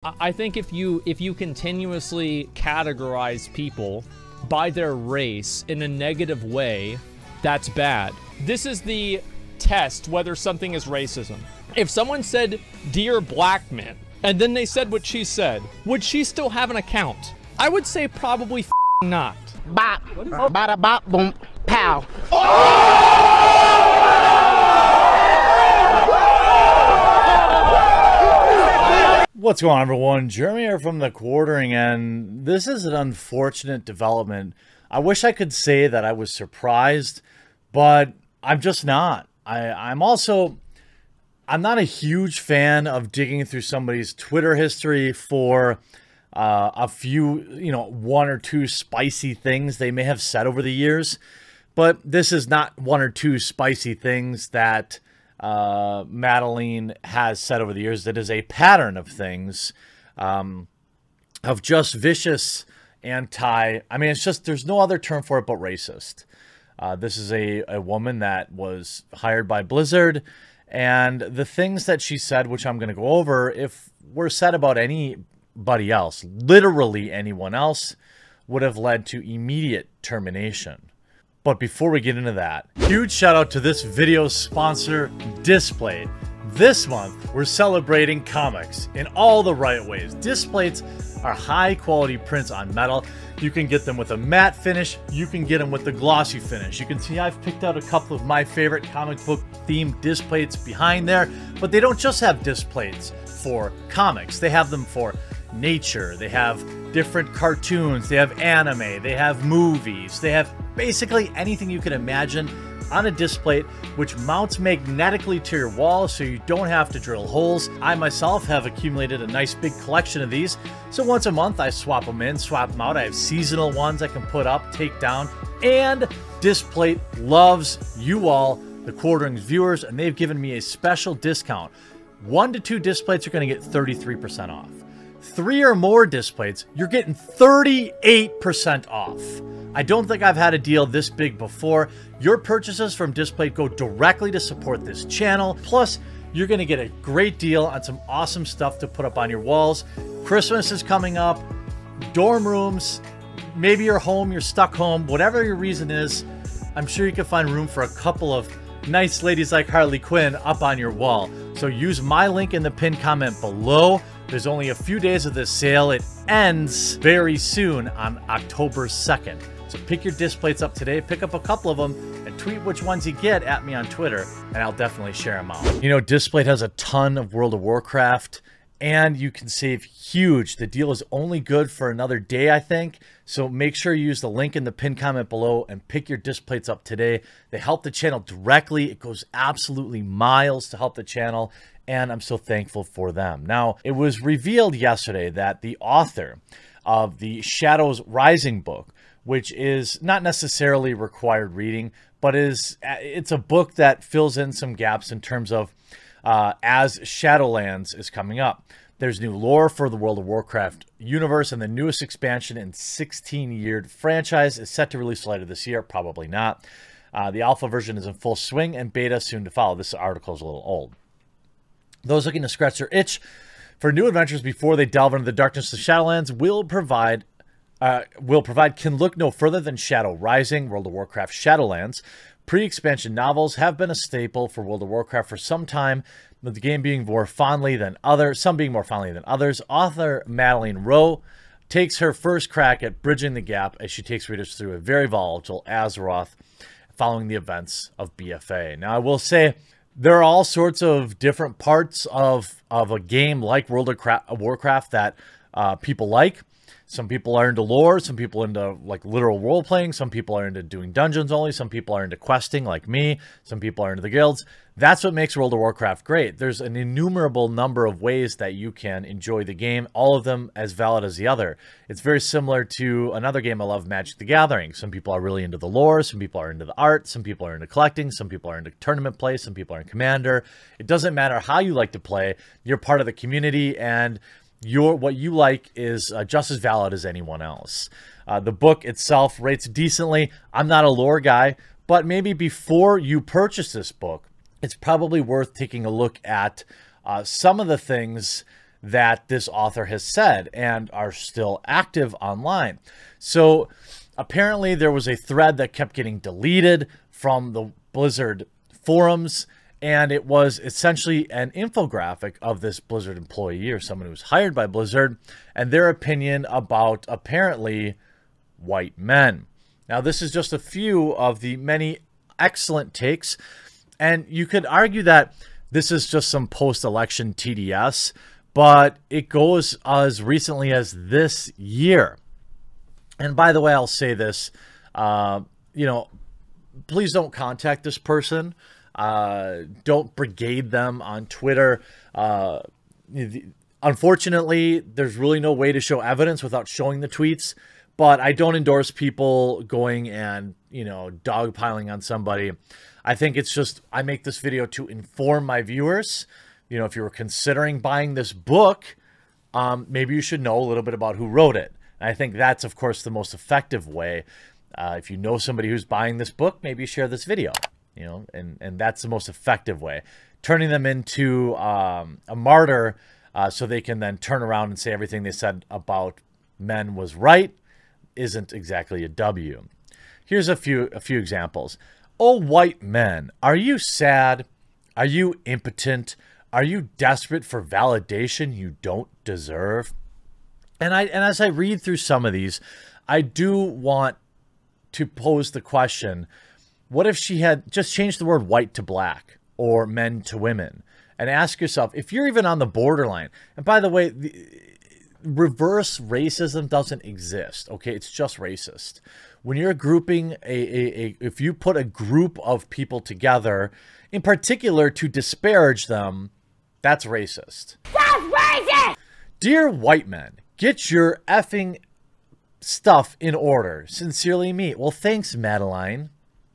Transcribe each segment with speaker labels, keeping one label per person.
Speaker 1: I think if you continuously categorize people by their race in a negative way, that's bad. This is the test whether something is racism. If someone said, "Dear black man," and then they said what she said, would she still have an account? I would say probably not.
Speaker 2: Bop. Bada bop boom. Pow.
Speaker 3: What's going on, everyone? Jeremy here from the Quartering, and this is an unfortunate development. I wish I could say that I was surprised, but I'm just not. I'm not a huge fan of digging through somebody's Twitter history for a few, one or two spicy things they may have said over the years. But this is not one or two spicy things that Madeline has said over the years. That is a pattern of things, of just vicious it's just, there's no other term for it but racist. This is a woman that was hired by Blizzard, and the things that she said, which I'm going to go over, if were said about anybody else, literally anyone else, would have led to immediate termination. But before we get into that, huge shout out to this video's sponsor, Displate. This month, we're celebrating comics in all the right ways. Displates are high quality prints on metal. You can get them with a matte finish. You can get them with the glossy finish. You can see I've picked out a couple of my favorite comic book themed displates behind there, but they don't just have displates for comics. They have them for nature. They have different cartoons. They have anime. They have movies. They have basically anything you can imagine on a displate, which mounts magnetically to your wall so you don't have to drill holes. I myself have accumulated a nice big collection of these, so once a month I swap them in, swap them out. I have seasonal ones I can put up, take down, and Displate loves you all, the Quartering's viewers, and they've given me a special discount. 1 to 2 displates are going to get 33% off. 3 or more displates, you're getting 38% off. I don't think I've had a deal this big before. Your purchases from Displate go directly to support this channel. Plus, you're going to get a great deal on some awesome stuff to put up on your walls. Christmas is coming up, dorm rooms, maybe you're home, you're stuck home, whatever your reason is, I'm sure you can find room for a couple of nice ladies like Harley Quinn up on your wall. So use my link in the pinned comment below. There's only a few days of this sale. It ends very soon on October 2nd. So pick your displates up today, pick up a couple of them, and tweet which ones you get at me on Twitter, and I'll definitely share them out. Displate has a ton of World of Warcraft, and you can save huge. The deal is only good for another day, I think. So make sure you use the link in the pinned comment below and pick your displates up today. They help the channel directly. It goes absolutely miles to help the channel, and I'm so thankful for them. Now, it was revealed yesterday that the author of the Shadows Rising book, which is not necessarily required reading, but it's a book that fills in some gaps in terms of as Shadowlands is coming up. There's new lore for the World of Warcraft universe, and the newest expansion in 16-year franchise is set to release later this year. Probably not. The alpha version is in full swing, and beta soon to follow. This article is a little old. Those looking to scratch their itch for new adventures before they delve into the darkness of Shadowlands will provide can look no further than Shadow Rising, World of Warcraft Shadowlands. Pre-expansion novels have been a staple for World of Warcraft for some time, with the game being more fondly than others, some being more fondly than others. Author Madeline Rowe takes her first crack at bridging the gap as she takes readers through a very volatile Azeroth following the events of BFA. Now, I will say there are all sorts of different parts of a game like World of Warcraft that people like. Some people are into lore, some people are into like literal role playing, some people are into doing dungeons only, some people are into questing like me, some people are into the guilds. That's what makes World of Warcraft great. There's an innumerable number of ways that you can enjoy the game, all of them as valid as the other. It's very similar to another game I love, Magic the Gathering. Some people are really into the lore, some people are into the art, some people are into collecting, some people are into tournament play, some people are in Commander. It doesn't matter how you like to play, you're part of the community, and what you like is just as valid as anyone else. The book itself rates decently. I'm not a lore guy, but maybe before you purchase this book, it's probably worth taking a look at some of the things that this author has said and are still active online. So apparently there was a thread that kept getting deleted from the Blizzard forums, and it was essentially an infographic of this Blizzard employee or someone who was hired by Blizzard and their opinion about apparently white men. Now, this is just a few of the many excellent takes, and you could argue that this is just some post-election TDS, but it goes as recently as this year. And by the way, I'll say this, you know, please don't contact this person. Don't brigade them on Twitter. Unfortunately, there's really no way to show evidence without showing the tweets, but I don't endorse people going and, you know, dogpiling on somebody. I think it's just, I make this video to inform my viewers. You know, if you were considering buying this book, maybe you should know a little bit about who wrote it. And I think that's, of course, the most effective way. If you know somebody who's buying this book, maybe share this video, you know, and that's the most effective way. Turning them into a martyr so they can then turn around and say everything they said about men was right isn't exactly a W. Here's a few examples. Oh, white men, are you sad? Are you impotent? Are you desperate for validation you don't deserve? And as I read through some of these, I do want to pose the question, what if she had just changed the word white to black or men to women? And ask yourself, if you're even on the borderline, and by the way, reverse racism doesn't exist, okay? It's just racist. When you're grouping if you put a group of people together, in particular to disparage them, that's racist. That's racist! Dear white men, get your effing stuff in order. Sincerely me. Well, thanks, Madeline.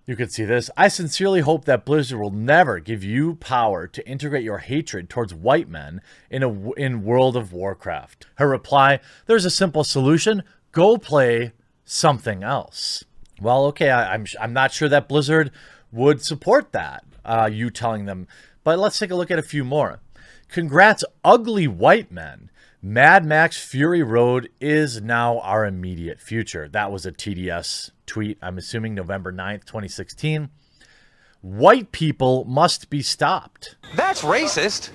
Speaker 3: You could see this. I sincerely hope that Blizzard will never give you power to integrate your hatred towards white men in World of Warcraft. Her reply, there's a simple solution. Go play something else. Well, okay, I'm not sure that Blizzard would support that, you telling them. But let's take a look at a few more. Congrats, ugly white men. Mad Max Fury Road is now our immediate future. That was a TDS tweet, I'm assuming November 9th, 2016. White people must be stopped.
Speaker 4: That's racist.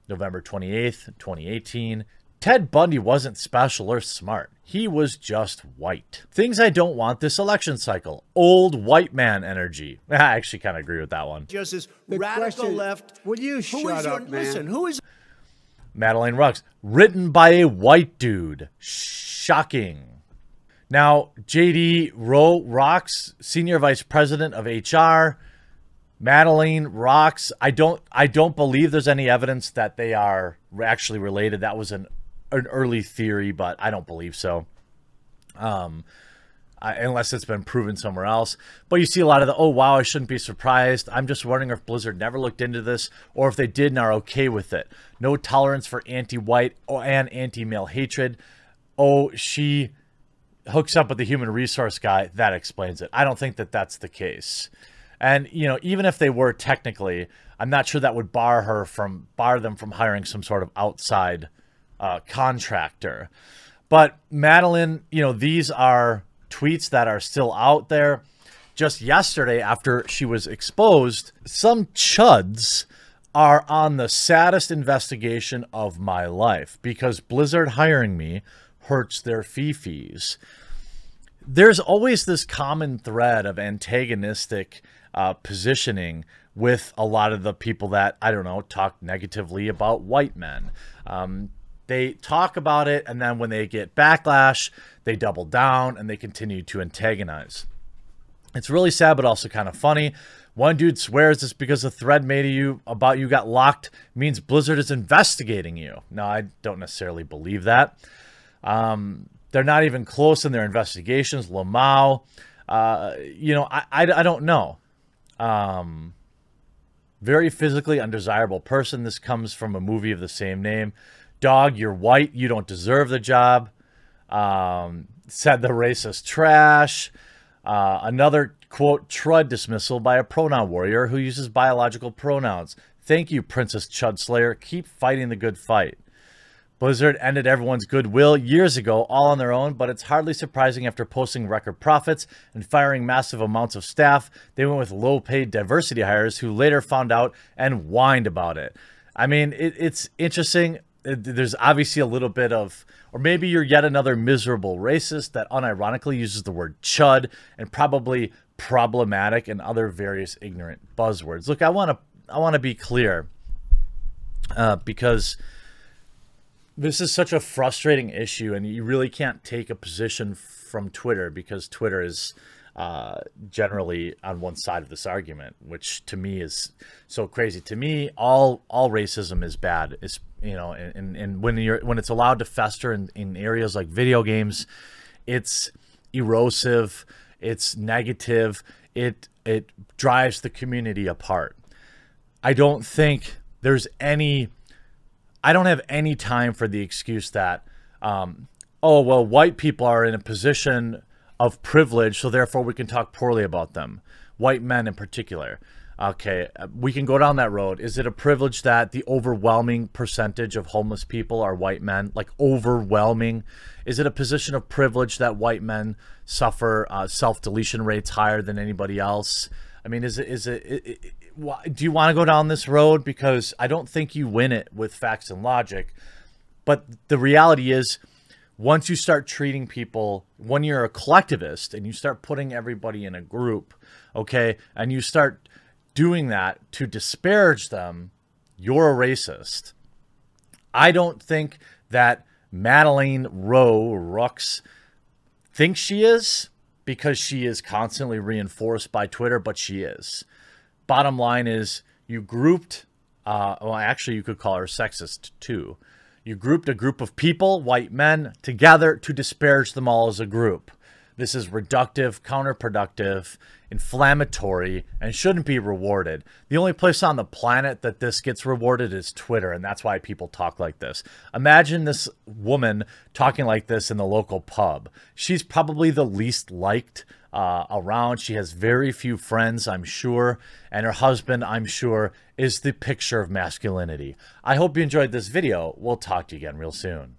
Speaker 3: November 28th, 2018. Ted Bundy wasn't special or smart. He was just white. Things I don't want this election cycle. Old white man energy. I actually kind of agree with that one.
Speaker 5: Just as radical left.
Speaker 2: Will you shut up, man?
Speaker 5: Listen, who is...
Speaker 3: Madeline Rux, written by a white dude. Shocking. Now, JD Rocks, Senior Vice President of HR. Madeline Rocks, I don't believe there's any evidence that they are actually related. That was an early theory, but I don't believe so. Unless it's been proven somewhere else. But you see a lot of the, oh, wow, I shouldn't be surprised. I'm just wondering if Blizzard never looked into this or if they did and are okay with it. No tolerance for anti-white and anti-male hatred. Oh, she hooks up with the human resource guy. That explains it. I don't think that that's the case. And, you know, even if they were technically, I'm not sure that would bar them from hiring some sort of outside contractor. But Madeline, you know, these are tweets that are still out there. Just yesterday, after she was exposed, some chuds are on the saddest investigation of my life because Blizzard hiring me hurts their fees. There's always this common thread of antagonistic positioning with a lot of the people that, I don't know, talk negatively about white men. They talk about it, and then when they get backlash, they double down and they continue to antagonize. It's really sad, but also kind of funny. One dude swears it's because a thread made about you got locked means Blizzard is investigating you. No, I don't necessarily believe that. They're not even close in their investigations. Lamau, you know, I don't know. Very physically undesirable person. This comes from a movie of the same name. Dog, you're white. You don't deserve the job. Said the racist trash. Another quote, Trud dismissal by a pronoun warrior who uses biological pronouns. Thank you, Princess Chud Slayer. Keep fighting the good fight. Blizzard ended everyone's goodwill years ago, all on their own, but it's hardly surprising after posting record profits and firing massive amounts of staff, they went with low-paid diversity hires who later found out and whined about it. I mean, it's interesting. There's obviously a little bit of, or maybe you're yet another miserable racist that unironically uses the word chud and probably problematic and other various ignorant buzzwords. Look, I want to be clear because this is such a frustrating issue, and you really can't take a position from Twitter because Twitter is generally on one side of this argument, which to me is so crazy. To me, all racism is bad. It's, you know, and when it's allowed to fester in areas like video games, it's erosive, it's negative, it drives the community apart. I don't think there's any. I don't have any time for the excuse that, oh, well, white people are in a position of privilege, so therefore we can talk poorly about them. White men in particular. Okay, we can go down that road. Is it a privilege that the overwhelming percentage of homeless people are white men? Like overwhelming? Is it a position of privilege that white men suffer self-deletion rates higher than anybody else? I mean, do you want to go down this road? Because I don't think you win it with facts and logic. But the reality is, once you start treating people, when you're a collectivist and you start putting everybody in a group, okay, and you start doing that to disparage them, you're a racist. I don't think that Madeleine Rooks thinks she is, because she is constantly reinforced by Twitter, but she is. Bottom line is, you grouped, well, actually you could call her sexist too. You grouped a group of people, white men, together to disparage them all as a group. This is reductive, counterproductive, inflammatory, and shouldn't be rewarded. The only place on the planet that this gets rewarded is Twitter, and that's why people talk like this. Imagine this woman talking like this in the local pub. She's probably the least liked around. She has very few friends, I'm sure, and her husband, I'm sure, is the picture of masculinity. I hope you enjoyed this video. We'll talk to you again real soon.